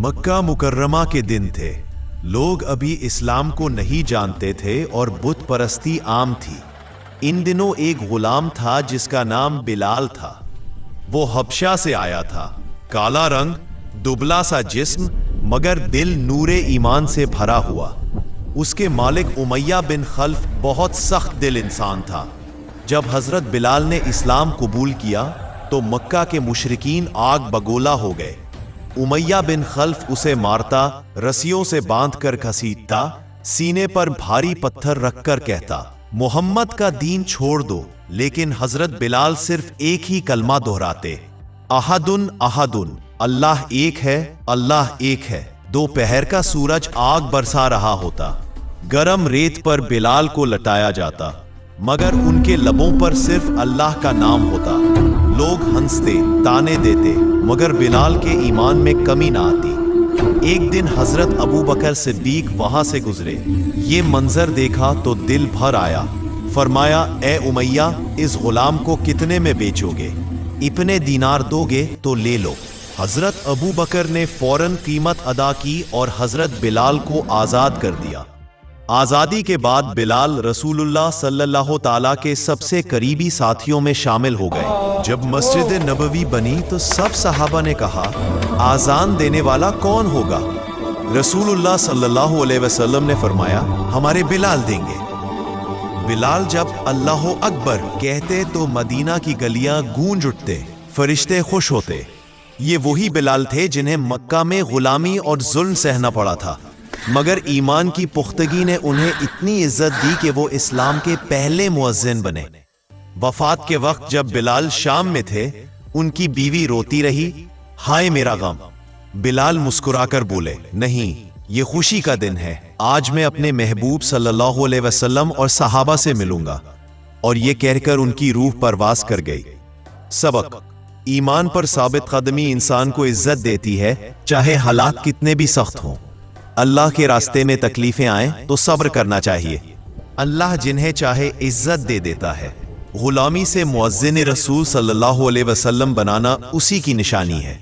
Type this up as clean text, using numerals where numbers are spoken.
मक्का मुकर्रमा के दिन थे। लोग अभी इस्लाम को नहीं जानते थे और बुत परस्ती आम थी। इन दिनों एक गुलाम था जिसका नाम बिलाल था। वो हबशा से आया था। काला रंग, दुबला सा जिस्म, मगर दिल नूरे ईमान से भरा हुआ। उसके मालिक उमैया बिन खल्फ बहुत सख्त दिल इंसान था। जब हजरत बिलाल ने इस्लाम कबूल किया तो मक्का के मुशरिकीन आग बगोला हो गए। उमैया बिन खल्फ उसे मारता, रस्सियों से बांधकर घसीटता, सीने पर भारी पत्थर रखकर कहता, मोहम्मद का दीन छोड़ दो। लेकिन हजरत बिलाल सिर्फ एक ही कलमा दोहराते, अहदुन अहदुन, अल्लाह एक है, अल्लाह एक है। दोपहर का सूरज आग बरसा रहा होता। गरम रेत पर बिलाल को लटाया जाता, मगर उनके लबों पर सिर्फ अल्लाह का नाम होता। लोग हंसते, ताने देते, मगर बिलाल के ईमान में कमी ना आती। एक दिन हजरत अबू बकर सिद्दीक वहां से गुजरे। ये मंजर देखा तो दिल भर आया। फरमाया, ए उमैया, इस गुलाम को कितने में बेचोगे? इतने दीनार दोगे तो ले लो। हजरत अबू बकर ने फौरन कीमत अदा की और हजरत बिलाल को आजाद कर दिया। आजादी के बाद बिलाल रसूलुल्लाह सल्लल्लाहु ताला के सबसे करीबी साथियों में शामिल हो गए। जब मस्जिद नबवी बनी तो सब सहाबा ने कहा, आजान देने वाला कौन होगा? रसूलुल्लाह सल्लल्लाहु अलैहि वसल्लम ने फरमाया, हमारे बिलाल देंगे। बिलाल जब अल्लाह अकबर कहते तो मदीना की गलियां गूंज उठते, फरिश्ते खुश होते। ये वही बिलाल थे जिन्हें मक्का में गुलामी और जुल्म सहना पड़ा था, मगर ईमान की पुख्तगी ने उन्हें इतनी इज्जत दी कि वो इस्लाम के पहले मुअज्जिन बने। वफात के वक्त जब बिलाल शाम में थे, उनकी बीवी रोती रही, हाय मेरा गम। बिलाल मुस्कुराकर बोले, नहीं, ये खुशी का दिन है। आज मैं अपने महबूब सल्लल्लाहु अलैहि वसल्लम और सहाबा से मिलूंगा। और ये कहकर उनकी रूह परवास कर गई। सबक: ईमान पर साबित कदमी इंसान को इज्जत देती है, चाहे हालात कितने भी सख्त हों। अल्लाह के रास्ते में तकलीफें आए तो सब्र करना चाहिए। अल्लाह जिन्हें चाहे इज्जत दे देता है। गुलामी से मुअज्जिन रसूल सल्लल्लाहु अलैहि वसल्लम बनाना उसी की निशानी है।